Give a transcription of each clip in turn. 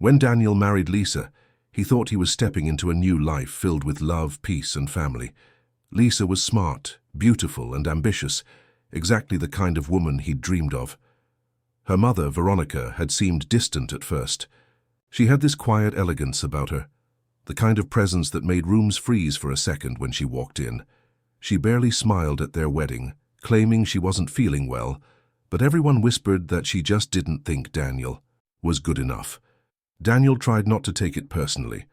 When Daniel married Lisa, he thought he was stepping into a new life filled with love, peace, and family. Lisa was smart, beautiful, and ambitious, exactly the kind of woman he'd dreamed of. Her mother, Veronica, had seemed distant at first. She had this quiet elegance about her, the kind of presence that made rooms freeze for a second when she walked in. She barely smiled at their wedding, claiming she wasn't feeling well, but everyone whispered that she just didn't think Daniel was good enough. Daniel tried not to take it personally.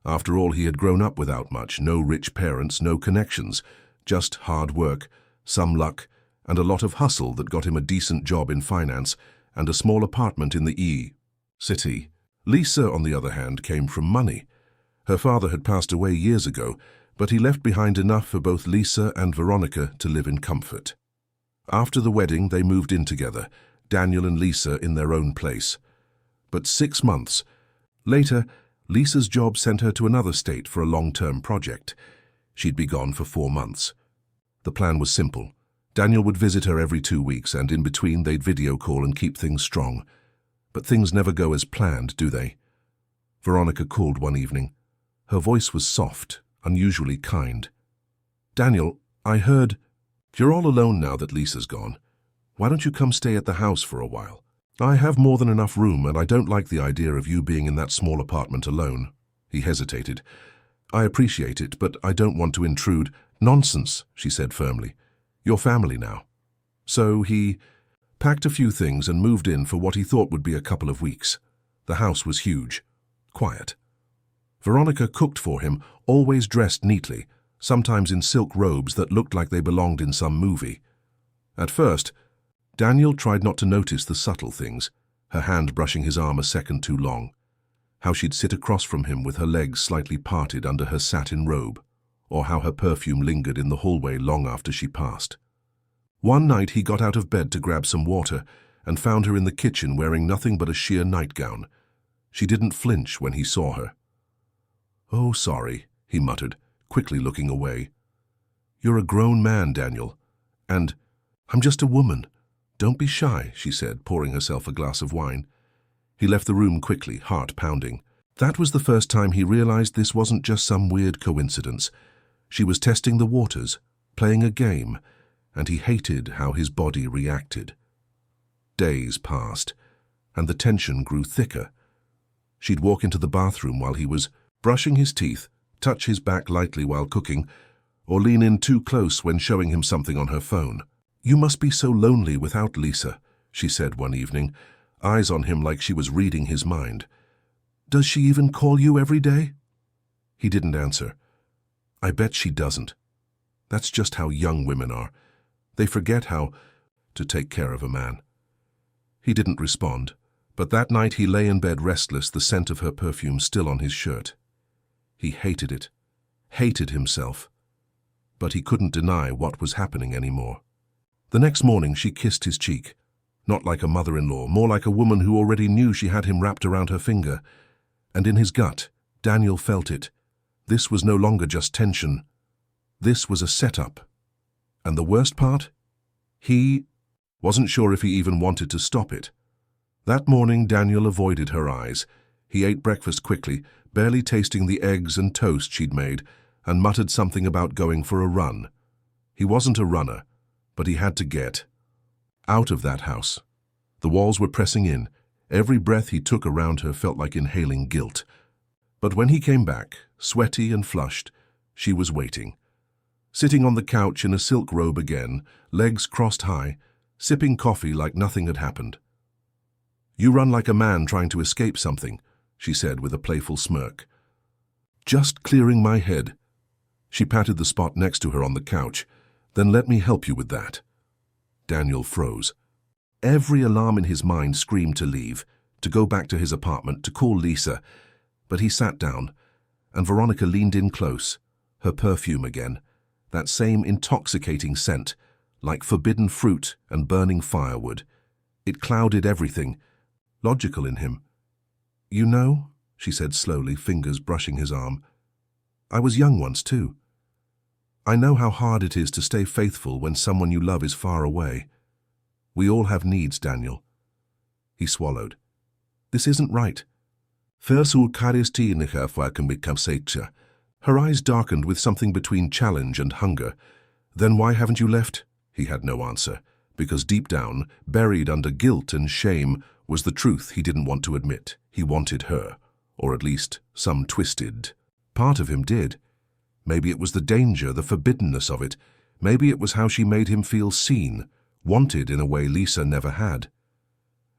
After all, he had grown up without much, no rich parents, no connections, just hard work, some luck, and a lot of hustle that got him a decent job in finance and a small apartment in the city. Lisa, on the other hand, came from money. Her father had passed away years ago, but he left behind enough for both Lisa and Veronica to live in comfort. After the wedding, they moved in together, Daniel and Lisa in their own place. But 6 months later, Lisa's job sent her to another state for a long-term project. She'd be gone for 4 months. The plan was simple. Daniel would visit her every 2 weeks, and in between they'd video call and keep things strong. But things never go as planned, do they? Veronica called one evening. Her voice was soft, unusually kind. "Daniel, I heard you're all alone now that Lisa's gone. Why don't you come stay at the house for a while? I have more than enough room, and I don't like the idea of you being in that small apartment alone." He hesitated. "I appreciate it, but I don't want to intrude." "Nonsense," she said firmly. "You're family now." So he packed a few things and moved in for what he thought would be a couple of weeks. The house was huge, quiet. Veronica cooked for him, always dressed neatly, sometimes in silk robes that looked like they belonged in some movie. At first, Daniel tried not to notice the subtle things, her hand brushing his arm a second too long, how she'd sit across from him with her legs slightly parted under her satin robe, or how her perfume lingered in the hallway long after she passed. One night he got out of bed to grab some water and found her in the kitchen wearing nothing but a sheer nightgown. She didn't flinch when he saw her. "Oh, sorry," he muttered, quickly looking away. "You're a grown man, Daniel, and I'm just a woman. Don't be shy," she said, pouring herself a glass of wine. He left the room quickly, heart pounding. That was the first time he realized this wasn't just some weird coincidence. She was testing the waters, playing a game, and he hated how his body reacted. Days passed, and the tension grew thicker. She'd walk into the bathroom while he was brushing his teeth, touch his back lightly while cooking, or lean in too close when showing him something on her phone. "You must be so lonely without Lisa," she said one evening, eyes on him like she was reading his mind. "Does she even call you every day?" He didn't answer. "I bet she doesn't. That's just how young women are. They forget how to take care of a man." He didn't respond, but that night he lay in bed restless, the scent of her perfume still on his shirt. He hated it, hated himself, but he couldn't deny what was happening anymore. The next morning she kissed his cheek, not like a mother-in-law, more like a woman who already knew she had him wrapped around her finger. And in his gut, Daniel felt it. This was no longer just tension. This was a setup. And the worst part? He wasn't sure if he even wanted to stop it. That morning, Daniel avoided her eyes. He ate breakfast quickly, barely tasting the eggs and toast she'd made, and muttered something about going for a run. He wasn't a runner, but he had to get out of that house. The walls were pressing in. Every breath he took around her felt like inhaling guilt. But when he came back, sweaty and flushed, she was waiting. Sitting on the couch in a silk robe again, legs crossed high, sipping coffee like nothing had happened. "You run like a man trying to escape something," she said with a playful smirk. "Just clearing my head." She patted the spot next to her on the couch. "Then let me help you with that." Daniel froze. Every alarm in his mind screamed to leave, to go back to his apartment, to call Lisa. But he sat down, and Veronica leaned in close, her perfume again, that same intoxicating scent, like forbidden fruit and burning firewood. It clouded everything, logical in him. "You know," she said slowly, fingers brushing his arm, "I was young once too. I know how hard it is to stay faithful when someone you love is far away. We all have needs, Daniel." He swallowed. "This isn't right." Her eyes darkened with something between challenge and hunger. Then why haven't you left? He had no answer, because deep down, buried under guilt and shame, was the truth he didn't want to admit. He wanted her, or at least some twisted part of him did. Maybe it was the danger, the forbiddenness of it. Maybe it was how she made him feel seen, wanted in a way Lisa never had.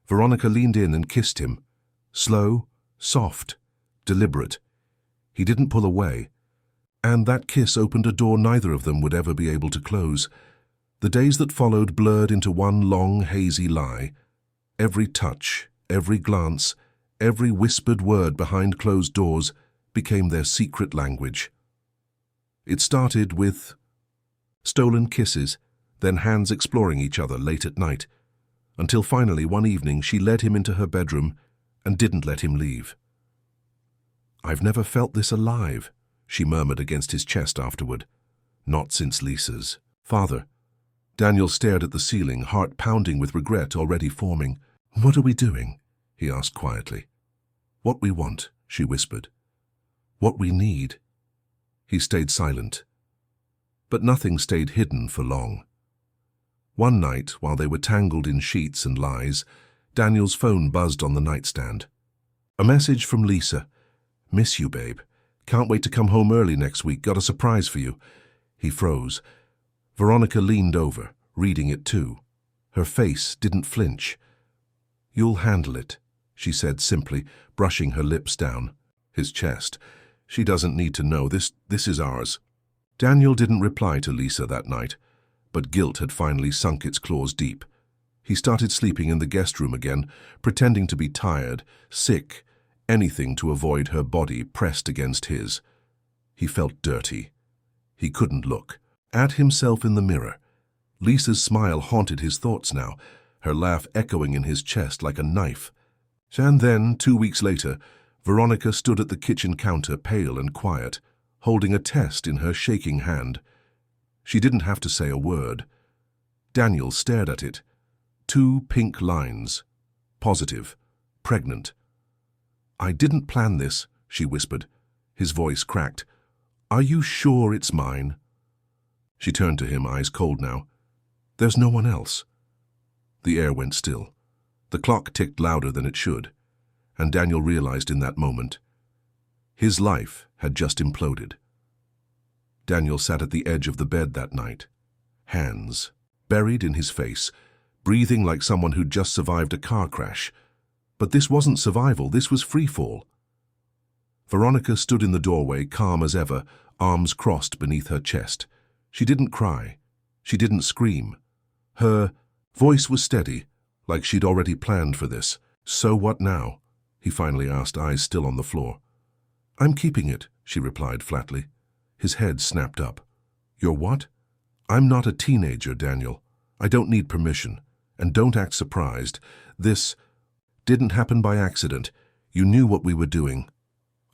Veronica leaned in and kissed him. Slow, soft, deliberate. He didn't pull away. And that kiss opened a door neither of them would ever be able to close. The days that followed blurred into one long, hazy lie. Every touch, every glance, every whispered word behind closed doors became their secret language. It started with stolen kisses, then hands exploring each other late at night, until finally one evening she led him into her bedroom and didn't let him leave. "I've never felt this alive," she murmured against his chest afterward. "Not since Lisa's father." Daniel stared at the ceiling, heart pounding with regret already forming. "What are we doing?" he asked quietly. "What we want," she whispered. "What we need." He stayed silent. But nothing stayed hidden for long. One night, while they were tangled in sheets and lies, Daniel's phone buzzed on the nightstand. A message from Lisa. "Miss you, babe. Can't wait to come home early next week. Got a surprise for you." He froze. Veronica leaned over, reading it too. Her face didn't flinch. "You'll handle it," she said simply, brushing her lips down. His chest. "She doesn't need to know. This is ours." Daniel didn't reply to Lisa that night, but guilt had finally sunk its claws deep. He started sleeping in the guest room again, pretending to be tired, sick, anything to avoid her body pressed against his. He felt dirty. He couldn't look. At himself in the mirror. Lisa's smile haunted his thoughts now, her laugh echoing in his chest like a knife. And then, 2 weeks later, Veronica stood at the kitchen counter, pale and quiet, holding a test in her shaking hand. She didn't have to say a word. Daniel stared at it. 2 pink lines. Positive. Pregnant. "I didn't plan this," she whispered. His voice cracked. "Are you sure it's mine?" She turned to him, eyes cold now. "There's no one else." The air went still. The clock ticked louder than it should, and Daniel realized in that moment his life had just imploded. Daniel sat at the edge of the bed that night, hands buried in his face, breathing like someone who'd just survived a car crash. But this wasn't survival, this was freefall. Veronica stood in the doorway, calm as ever, arms crossed beneath her chest. She didn't cry. She didn't scream. Her voice was steady, like she'd already planned for this. "So what now?" he finally asked, eyes still on the floor. "I'm keeping it," she replied flatly. His head snapped up. "You're what?" "I'm not a teenager, Daniel. I don't need permission. And don't act surprised. This didn't happen by accident. You knew what we were doing."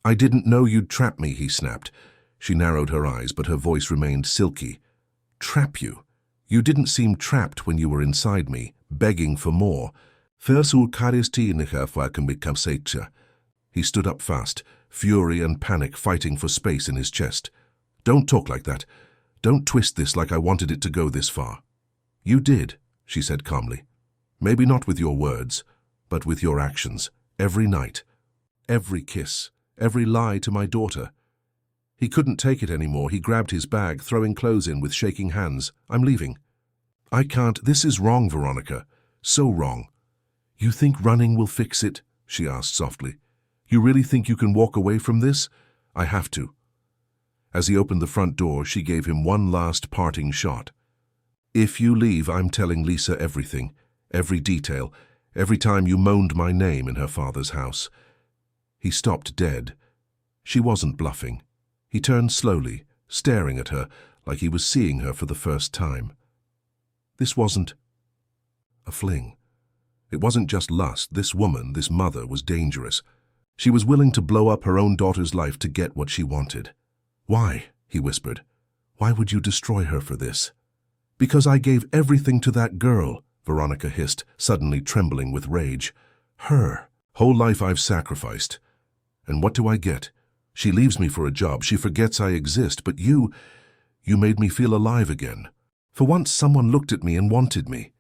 "I didn't know you'd trap me," he snapped. She narrowed her eyes, but her voice remained silky. "Trap you? You didn't seem trapped when you were inside me, begging for more." He stood up fast, fury and panic fighting for space in his chest. "Don't talk like that. Don't twist this like I wanted it to go this far." "You did," she said calmly. "Maybe not with your words, but with your actions. Every night. Every kiss. Every lie to my daughter." He couldn't take it anymore. He grabbed his bag, throwing clothes in with shaking hands. "I'm leaving." "I can't. This is wrong, Veronica. So wrong." "You think running will fix it?" she asked softly. "You really think you can walk away from this?" "I have to." As he opened the front door, she gave him one last parting shot. "If you leave, I'm telling Lisa everything, every detail, every time you moaned my name in her father's house." He stopped dead. She wasn't bluffing. He turned slowly, staring at her like he was seeing her for the first time. This wasn't a fling. It wasn't just lust. This woman, this mother, was dangerous. She was willing to blow up her own daughter's life to get what she wanted. "Why?" he whispered. "Why would you destroy her for this?" "Because I gave everything to that girl," Veronica hissed, suddenly trembling with rage. "Her whole life I've sacrificed. And what do I get? She leaves me for a job, she forgets I exist, but you made me feel alive again. For once someone looked at me and wanted me.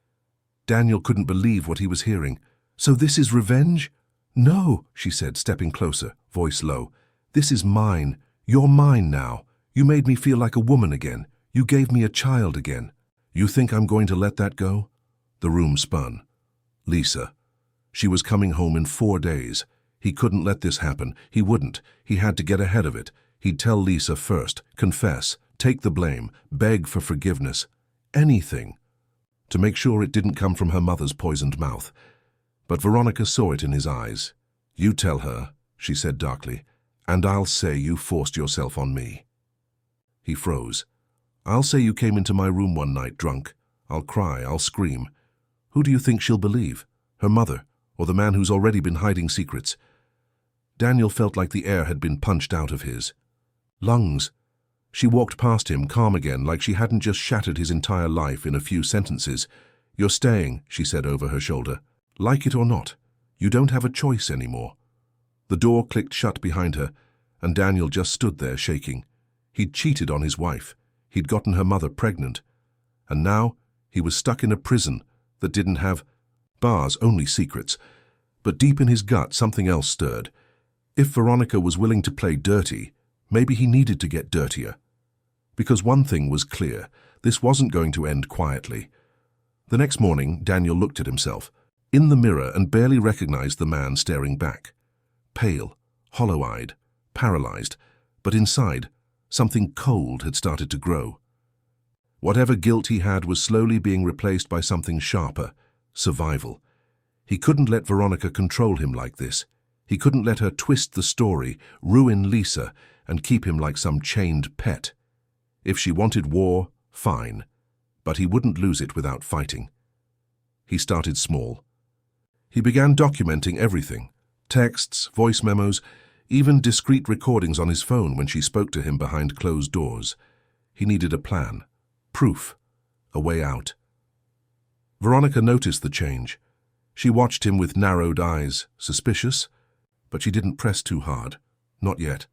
Daniel couldn't believe what he was hearing. So this is revenge? No, she said, stepping closer, voice low. This is mine. You're mine now. You made me feel like a woman again. You gave me a child again. You think I'm going to let that go? The room spun. Lisa. She was coming home in 4 days. He couldn't let this happen. He wouldn't. He had to get ahead of it. He'd tell Lisa first, confess, take the blame, beg for forgiveness. Anything. To make sure it didn't come from her mother's poisoned mouth. But Veronica saw it in his eyes. You tell her, she said darkly, and I'll say you forced yourself on me. He froze. I'll say you came into my room one night drunk. I'll cry, I'll scream. Who do you think she'll believe? Her mother, or the man who's already been hiding secrets? Daniel felt like the air had been punched out of his lungs. She walked past him, calm again, like she hadn't just shattered his entire life in a few sentences. You're staying, she said over her shoulder. Like it or not, you don't have a choice anymore. The door clicked shut behind her, and Daniel just stood there shaking. He'd cheated on his wife. He'd gotten her mother pregnant. And now he was stuck in a prison that didn't have bars, only secrets. But deep in his gut, something else stirred. If Veronica was willing to play dirty, maybe he needed to get dirtier. Because one thing was clear, this wasn't going to end quietly. The next morning, Daniel looked at himself in the mirror and barely recognized the man staring back. Pale, hollow-eyed, paralyzed, but inside, something cold had started to grow. Whatever guilt he had was slowly being replaced by something sharper, survival. He couldn't let Veronica control him like this. He couldn't let her twist the story, ruin Lisa, and keep him like some chained pet. If she wanted war, fine, but he wouldn't lose it without fighting. He started small. He began documenting everything, texts, voice memos, even discreet recordings on his phone when she spoke to him behind closed doors. He needed a plan, proof, a way out. Veronica noticed the change. She watched him with narrowed eyes, suspicious, but she didn't press too hard, not yet.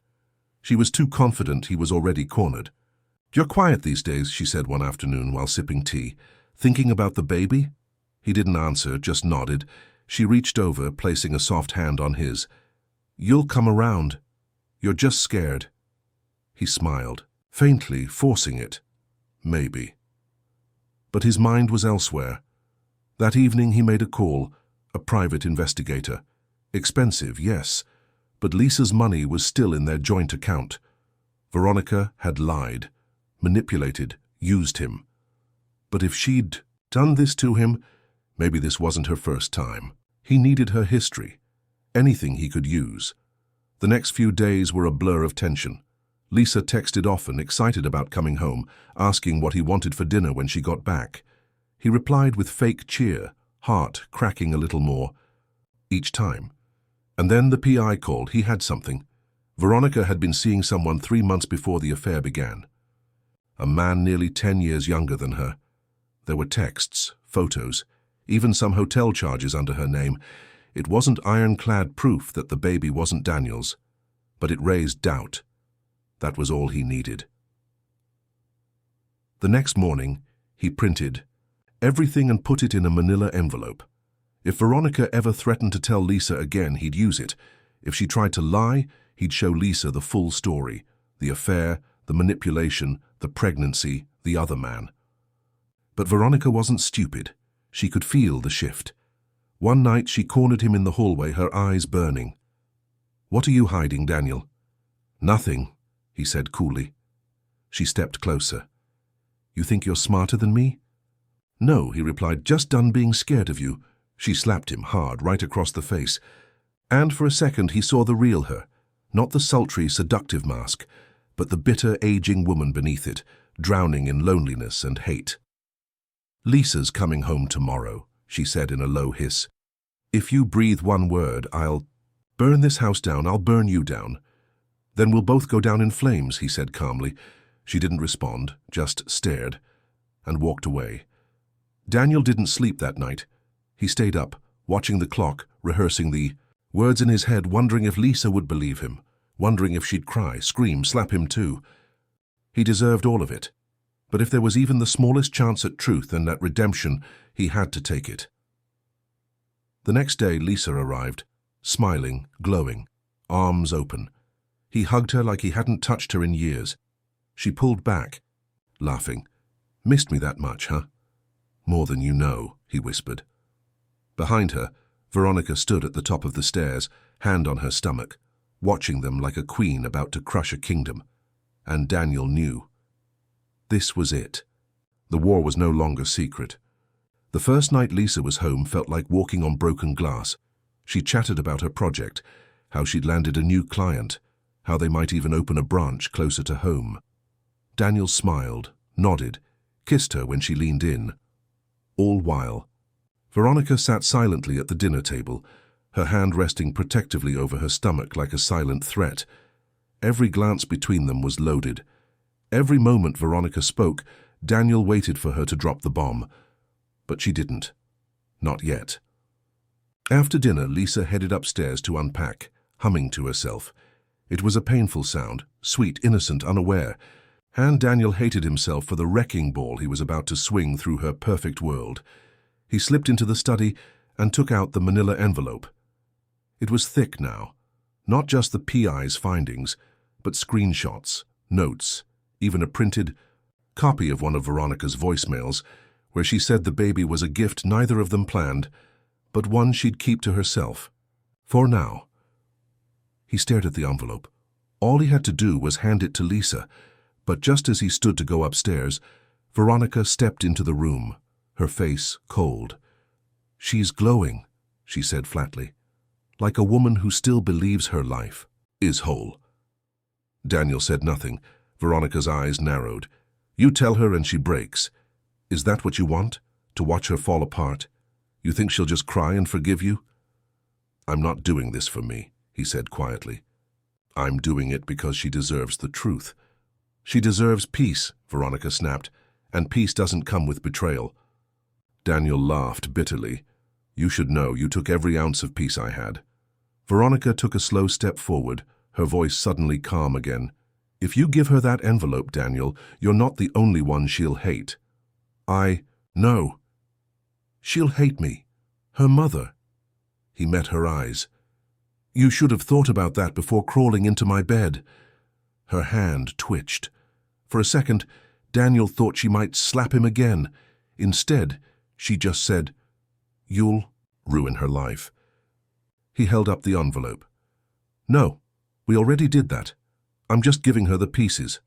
She was too confident he was already cornered. You're quiet these days, she said one afternoon while sipping tea. Thinking about the baby? He didn't answer, just nodded. She reached over, placing a soft hand on his. You'll come around. You're just scared. He smiled, faintly, forcing it. Maybe. But his mind was elsewhere. That evening he made a call, a private investigator. Expensive, yes, but Lisa's money was still in their joint account. Veronica had lied, manipulated, used him. But if she'd done this to him, maybe this wasn't her first time. He needed her history, anything he could use. The next few days were a blur of tension. Lisa texted often, excited about coming home, asking what he wanted for dinner when she got back. He replied with fake cheer, heart cracking a little more each time. And then the PI called. He had something. Veronica had been seeing someone 3 months before the affair began. A man nearly 10 years younger than her. There were texts, photos, even some hotel charges under her name. It wasn't ironclad proof that the baby wasn't Daniel's, but it raised doubt. That was all he needed. The next morning, he printed everything and put it in a manila envelope. If Veronica ever threatened to tell Lisa again, he'd use it. If she tried to lie, he'd show Lisa the full story, the affair, the manipulation, the pregnancy, the other man. But Veronica wasn't stupid. She could feel the shift. One night she cornered him in the hallway, her eyes burning. What are you hiding, Daniel? Nothing, he said coolly. She stepped closer. You think you're smarter than me? No, he replied, just done being scared of you. She slapped him hard, right across the face. And for a second he saw the real her, not the sultry, seductive mask, but the bitter, aging woman beneath it, drowning in loneliness and hate. Lisa's coming home tomorrow, she said in a low hiss. If you breathe one word, I'll burn this house down, I'll burn you down. Then we'll both go down in flames, he said calmly. She didn't respond, just stared, and walked away. Daniel didn't sleep that night. He stayed up, watching the clock, rehearsing the Words in his head, wondering if Lisa would believe him, wondering if she'd cry, scream, slap him too. He deserved all of it. But if there was even the smallest chance at truth and at redemption, he had to take it. The next day, Lisa arrived, smiling, glowing, arms open. He hugged her like he hadn't touched her in years. She pulled back, laughing. "Missed me that much, huh?" "More than you know," he whispered. Behind her, Veronica stood at the top of the stairs, hand on her stomach, watching them like a queen about to crush a kingdom. And Daniel knew. This was it. The war was no longer secret. The first night Lisa was home felt like walking on broken glass. She chatted about her project, how she'd landed a new client, how they might even open a branch closer to home. Daniel smiled, nodded, kissed her when she leaned in. All while, Veronica sat silently at the dinner table, her hand resting protectively over her stomach like a silent threat. Every glance between them was loaded. Every moment Veronica spoke, Daniel waited for her to drop the bomb. But she didn't. Not yet. After dinner, Lisa headed upstairs to unpack, humming to herself. It was a painful sound, sweet, innocent, unaware, and Daniel hated himself for the wrecking ball he was about to swing through her perfect world. He slipped into the study and took out the manila envelope. It was thick now, not just the PI's findings, but screenshots, notes, even a printed copy of one of Veronica's voicemails, where she said the baby was a gift neither of them planned, but one she'd keep to herself. For now. He stared at the envelope. All he had to do was hand it to Lisa, but just as he stood to go upstairs, Veronica stepped into the room, her face cold. "She's glowing," she said flatly, "like a woman who still believes her life is whole." Daniel said nothing. Veronica's eyes narrowed. "You tell her and she breaks. Is that what you want? To watch her fall apart? You think she'll just cry and forgive you?" "I'm not doing this for me," he said quietly. "I'm doing it because she deserves the truth." "She deserves peace," Veronica snapped, "and peace doesn't come with betrayal." Daniel laughed bitterly. "You should know you took every ounce of peace I had." Veronica took a slow step forward, her voice suddenly calm again. "If you give her that envelope, Daniel, you're not the only one she'll hate." No. She'll hate me. Her mother." He met her eyes. "You should have thought about that before crawling into my bed." Her hand twitched. For a second, Daniel thought she might slap him again. Instead, she just said, "You'll ruin her life." He held up the envelope. "No, we already did that. I'm just giving her the pieces."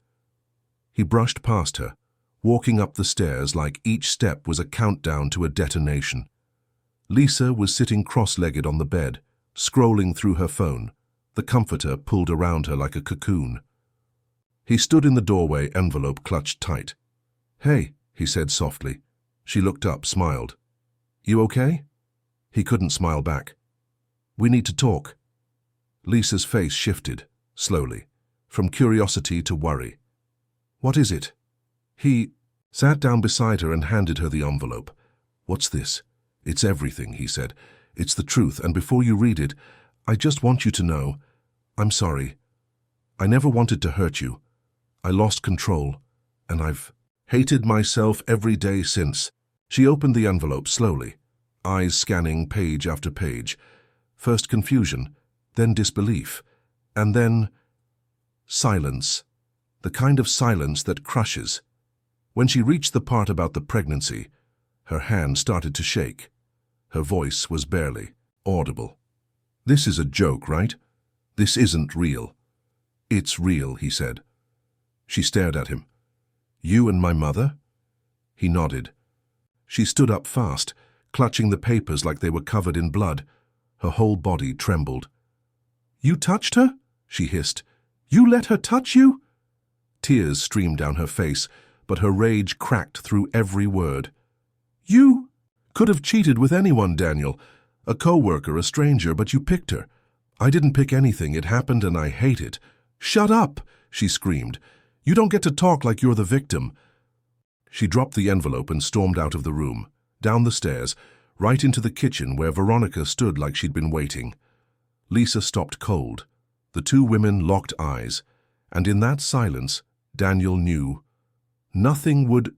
He brushed past her, walking up the stairs like each step was a countdown to a detonation. Lisa was sitting cross-legged on the bed, scrolling through her phone, the comforter pulled around her like a cocoon. He stood in the doorway, envelope clutched tight. "Hey," he said softly. She looked up, smiled. "You okay?" He couldn't smile back. "We need to talk." Lisa's face shifted, slowly, from curiosity to worry. "What is it?" He sat down beside her and handed her the envelope. "What's this?" "It's everything," he said. "It's the truth, and before you read it, I just want you to know, I'm sorry. I never wanted to hurt you. I lost control, and I've hated myself every day since." She opened the envelope slowly, eyes scanning page after page. First confusion, then disbelief, and then silence, the kind of silence that crushes. When she reached the part about the pregnancy, her hand started to shake. Her voice was barely audible. "This is a joke, right? This isn't real." "It's real," he said. She stared at him. "You and my mother?" He nodded. She stood up fast, clutching the papers like they were covered in blood. Her whole body trembled. "You touched her?" she hissed. "You let her touch you?" Tears streamed down her face, but her rage cracked through every word. "You could have cheated with anyone, Daniel. A co-worker, a stranger, but you picked her. I didn't pick anything. It happened and I hate it." "Shut up," she screamed. "You don't get to talk like you're the victim." She dropped the envelope and stormed out of the room, down the stairs, right into the kitchen where Veronica stood like she'd been waiting. Lisa stopped cold. The two women locked eyes, and in that silence, Daniel knew nothing would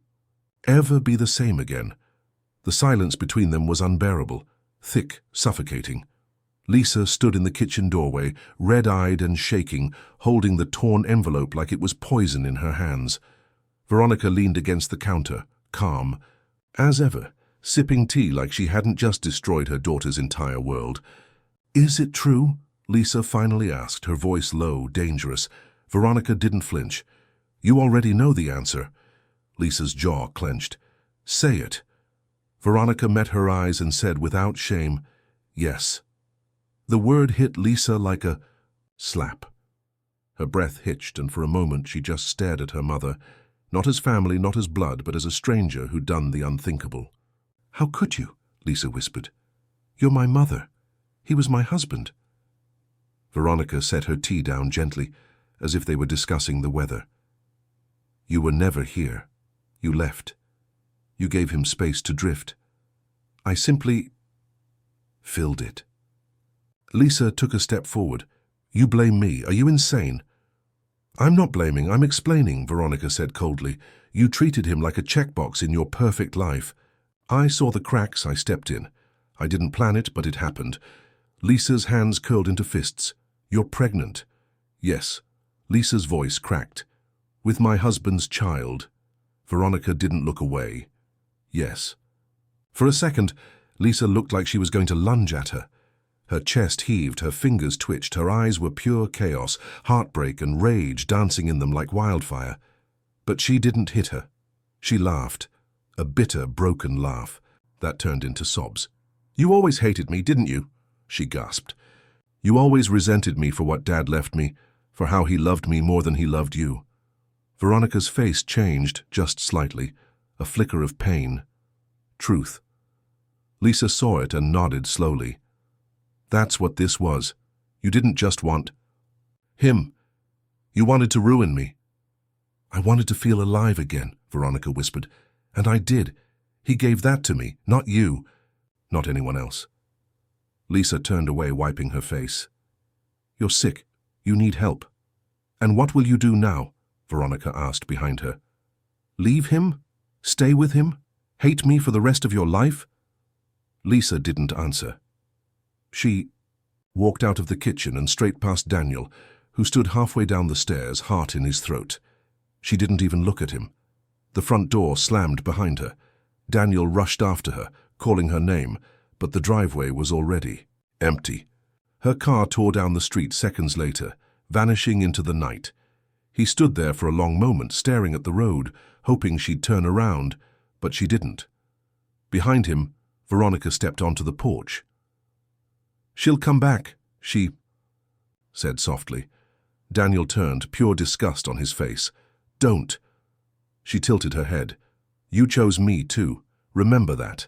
ever be the same again. The silence between them was unbearable, thick, suffocating. Lisa stood in the kitchen doorway, red-eyed and shaking, holding the torn envelope like it was poison in her hands. Veronica leaned against the counter, calm, as ever, sipping tea like she hadn't just destroyed her daughter's entire world. "Is it true?" Lisa finally asked, her voice low, dangerous. Veronica didn't flinch. "You already know the answer." Lisa's jaw clenched. "Say it." Veronica met her eyes and said without shame, "Yes." The word hit Lisa like a slap. Her breath hitched, and for a moment she just stared at her mother, not as family, not as blood, but as a stranger who'd done the unthinkable. "How could you?" Lisa whispered. "You're my mother. He was my husband." Veronica set her tea down gently, as if they were discussing the weather. "You were never here. You left. You gave him space to drift. I simply filled it." Lisa took a step forward. "You blame me. Are you insane?" "I'm not blaming, I'm explaining," Veronica said coldly. "You treated him like a checkbox in your perfect life. I saw the cracks, I stepped in. I didn't plan it, but it happened." Lisa's hands curled into fists. "You're pregnant." "Yes." Lisa's voice cracked. "With my husband's child." Veronica didn't look away. "Yes." For a second, Lisa looked like she was going to lunge at her. Her chest heaved, her fingers twitched, her eyes were pure chaos, heartbreak and rage dancing in them like wildfire. But she didn't hit her. She laughed, a bitter, broken laugh that turned into sobs. "You always hated me, didn't you?" she gasped. "You always resented me for what Dad left me, for how he loved me more than he loved you." Veronica's face changed just slightly, a flicker of pain. Truth. Lisa saw it and nodded slowly. "That's what this was. You didn't just want him. You wanted to ruin me." "I wanted to feel alive again," Veronica whispered. "And I did. He gave that to me, not you, not anyone else." Lisa turned away, wiping her face. "You're sick. You need help." "And what will you do now?" Veronica asked behind her. "Leave him? Stay with him? Hate me for the rest of your life?" Lisa didn't answer. She walked out of the kitchen and straight past Daniel, who stood halfway down the stairs, heart in his throat. She didn't even look at him. The front door slammed behind her. Daniel rushed after her, calling her name, but the driveway was already empty. Her car tore down the street seconds later, vanishing into the night. He stood there for a long moment, staring at the road, hoping she'd turn around, but she didn't. Behind him, Veronica stepped onto the porch. "She'll come back," she said softly. Daniel turned, pure disgust on his face. "Don't." She tilted her head. "You chose me too. Remember that."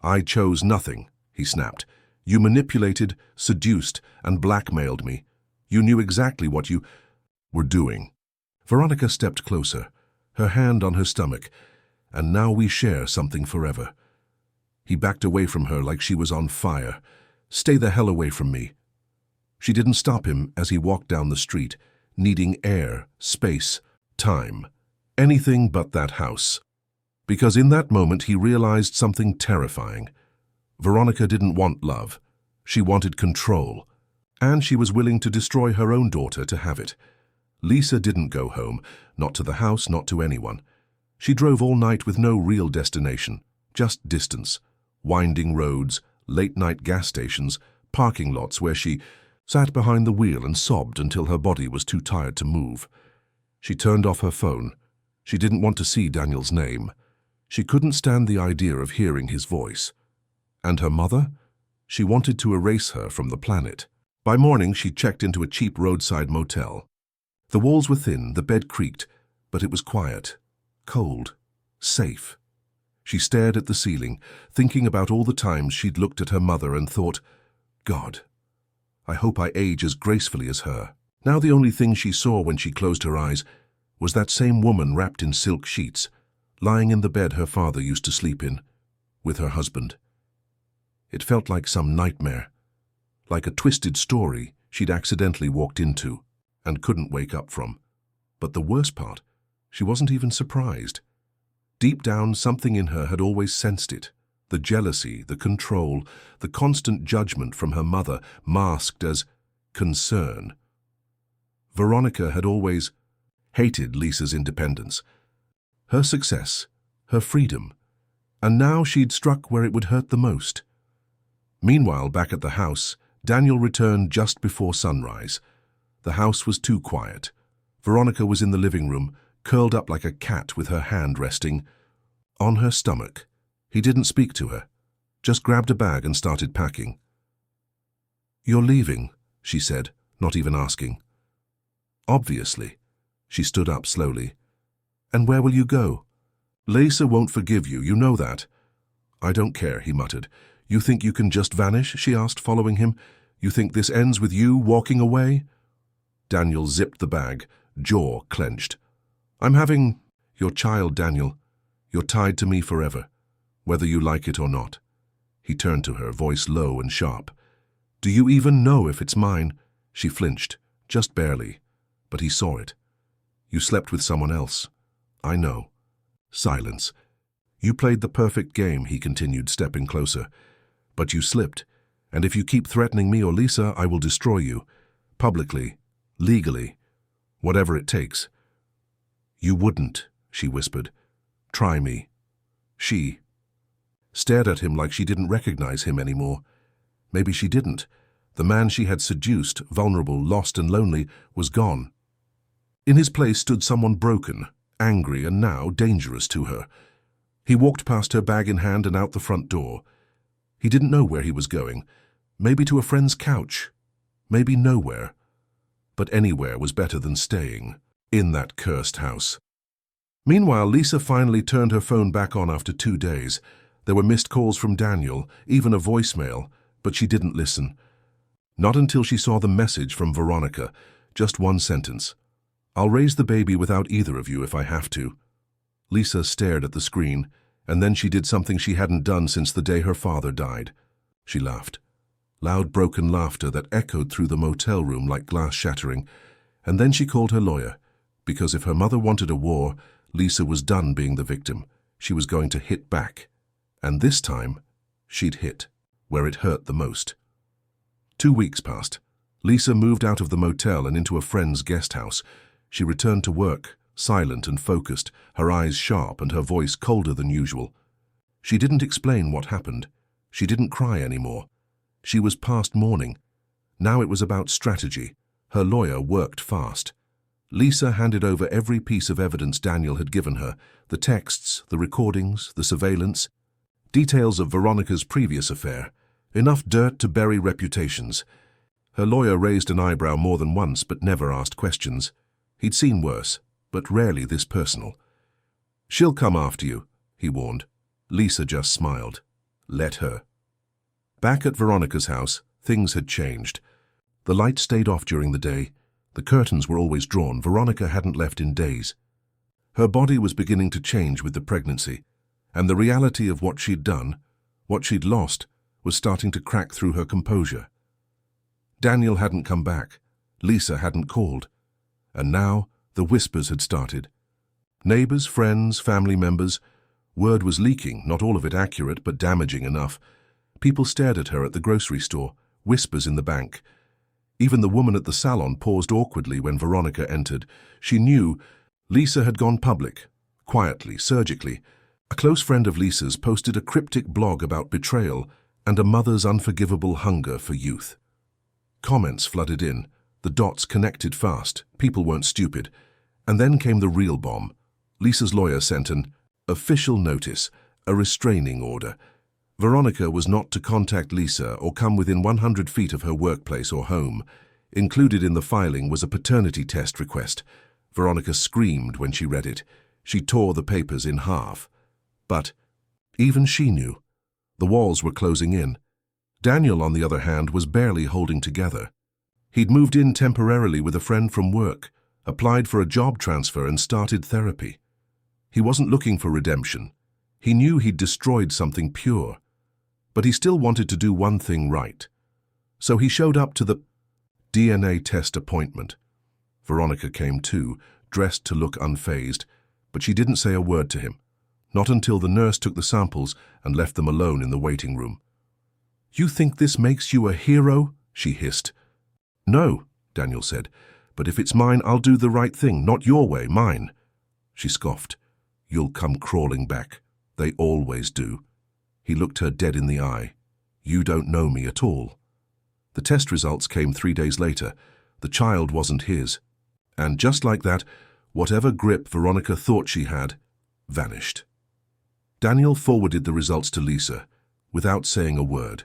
"I chose nothing," he snapped. "You manipulated, seduced, and blackmailed me. You knew exactly what you were doing." Veronica stepped closer, her hand on her stomach. "And now we share something forever." He backed away from her like she was on fire. "Stay the hell away from me." She didn't stop him as he walked down the street, needing air, space, time. Anything but that house. Because in that moment he realized something terrifying. Veronica didn't want love. She wanted control. And she was willing to destroy her own daughter to have it. Lisa didn't go home, not to the house, not to anyone. She drove all night with no real destination, just distance. Winding roads, late-night gas stations, parking lots where she sat behind the wheel and sobbed until her body was too tired to move. She turned off her phone. She didn't want to see Daniel's name. She couldn't stand the idea of hearing his voice. And her mother? She wanted to erase her from the planet. By morning, she checked into a cheap roadside motel. The walls were thin, the bed creaked, but it was quiet, cold, safe. She stared at the ceiling, thinking about all the times she'd looked at her mother and thought, "God, I hope I age as gracefully as her." Now the only thing she saw when she closed her eyes was that same woman wrapped in silk sheets, lying in the bed her father used to sleep in, with her husband. It felt like some nightmare, like a twisted story she'd accidentally walked into and couldn't wake up from. But the worst part, she wasn't even surprised. Deep down, something in her had always sensed it. The jealousy, the control, the constant judgment from her mother masked as concern. Veronica had always hated Lisa's independence, her success, her freedom, and now she'd struck where it would hurt the most. Meanwhile, back at the house, Daniel returned just before sunrise. The house was too quiet. Veronica was in the living room, curled up like a cat with her hand resting on her stomach. He didn't speak to her, just grabbed a bag and started packing. "You're leaving," she said, not even asking. "Obviously." She stood up slowly. "And where will you go?" "Lisa won't forgive you, you know that." "I don't care," he muttered. "You think you can just vanish?" she asked, following him. "You think this ends with you walking away?" Daniel zipped the bag, jaw clenched. "I'm having your child, Daniel. You're tied to me forever, whether you like it or not." He turned to her, voice low and sharp. "Do you even know if it's mine?" She flinched, just barely, but he saw it. "You slept with someone else." "I know." Silence. "You played the perfect game," he continued, stepping closer. "But you slipped, and if you keep threatening me or Lisa, I will destroy you. Publicly, legally, whatever it takes." "You wouldn't," she whispered. "Try me." She stared at him like she didn't recognize him anymore. Maybe she didn't. The man she had seduced, vulnerable, lost and lonely, was gone. In his place stood someone broken, angry and now dangerous to her. He walked past her, bag in hand, and out the front door. He didn't know where he was going. Maybe to a friend's couch. Maybe nowhere. But anywhere was better than staying in that cursed house. Meanwhile, Lisa finally turned her phone back on after 2 days. There were missed calls from Daniel, even a voicemail, but she didn't listen. Not until she saw the message from Veronica. Just one sentence. "I'll raise the baby without either of you if I have to." Lisa stared at the screen, and then she did something she hadn't done since the day her father died. She laughed. Loud, broken laughter that echoed through the motel room like glass shattering. And then she called her lawyer, because if her mother wanted a war, Lisa was done being the victim. She was going to hit back. And this time, she'd hit where it hurt the most. 2 weeks passed. Lisa moved out of the motel and into a friend's guest house. She returned to work, silent and focused, her eyes sharp and her voice colder than usual. She didn't explain what happened. She didn't cry anymore. She was past mourning. Now it was about strategy. Her lawyer worked fast. Lisa handed over every piece of evidence Daniel had given her, the texts, the recordings, the surveillance, details of Veronica's previous affair, enough dirt to bury reputations. Her lawyer raised an eyebrow more than once but never asked questions. He'd seen worse, but rarely this personal. "She'll come after you," he warned. Lisa just smiled. Let her. Back at Veronica's house, things had changed. The lights stayed off during the day. The curtains were always drawn. Veronica hadn't left in days. Her body was beginning to change with the pregnancy, and the reality of what she'd done, what she'd lost, was starting to crack through her composure. Daniel hadn't come back. Lisa hadn't called. And now the whispers had started. Neighbors, friends, family members. Word was leaking, not all of it accurate, but damaging enough. People stared at her at the grocery store, whispers in the bank. Even the woman at the salon paused awkwardly when Veronica entered. She knew Lisa had gone public, quietly, surgically. A close friend of Lisa's posted a cryptic blog about betrayal and a mother's unforgivable hunger for youth. Comments flooded in. The dots connected fast. People weren't stupid. And then came the real bomb. Lisa's lawyer sent an official notice, a restraining order. Veronica was not to contact Lisa or come within 100 feet of her workplace or home. Included in the filing was a paternity test request. Veronica screamed when she read it. She tore the papers in half. But even she knew. The walls were closing in. Daniel, on the other hand, was barely holding together. He'd moved in temporarily with a friend from work, applied for a job transfer and started therapy. He wasn't looking for redemption. He knew he'd destroyed something pure. But he still wanted to do one thing right. So he showed up to the DNA test appointment. Veronica came too, dressed to look unfazed, but she didn't say a word to him. Not until the nurse took the samples and left them alone in the waiting room. "You think this makes you a hero?" she hissed. "No," Daniel said, "but if it's mine, I'll do the right thing, not your way, mine." She scoffed. "You'll come crawling back. They always do." He looked her dead in the eye. "You don't know me at all." The test results came 3 days later. The child wasn't his. And just like that, whatever grip Veronica thought she had, vanished. Daniel forwarded the results to Lisa, without saying a word.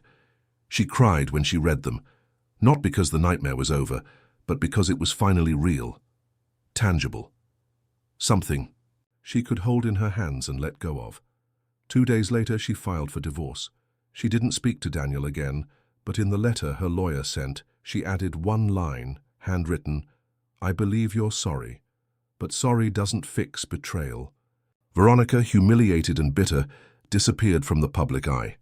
She cried when she read them, not because the nightmare was over, but because it was finally real, tangible. Something she could hold in her hands and let go of. 2 days later, she filed for divorce. She didn't speak to Daniel again, but in the letter her lawyer sent, she added one line, handwritten, "I believe you're sorry, but sorry doesn't fix betrayal." Veronica, humiliated and bitter, disappeared from the public eye.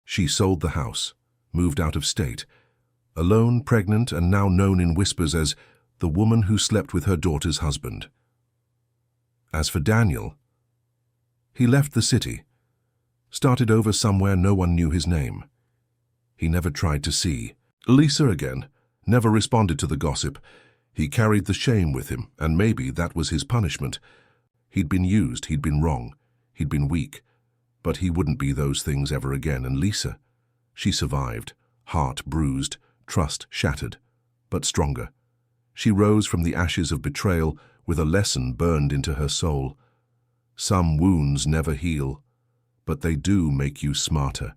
She sold the house, moved out of state, alone, pregnant, and now known in whispers as the woman who slept with her daughter's husband. As for Daniel, he left the city, started over somewhere no one knew his name. He never tried to see Lisa again, never responded to the gossip. He carried the shame with him, and maybe that was his punishment. He'd been used, he'd been wrong, he'd been weak, but he wouldn't be those things ever again. And Lisa, she survived, heart bruised, trust shattered, but stronger. She rose from the ashes of betrayal with a lesson burned into her soul. Some wounds never heal, but they do make you smarter.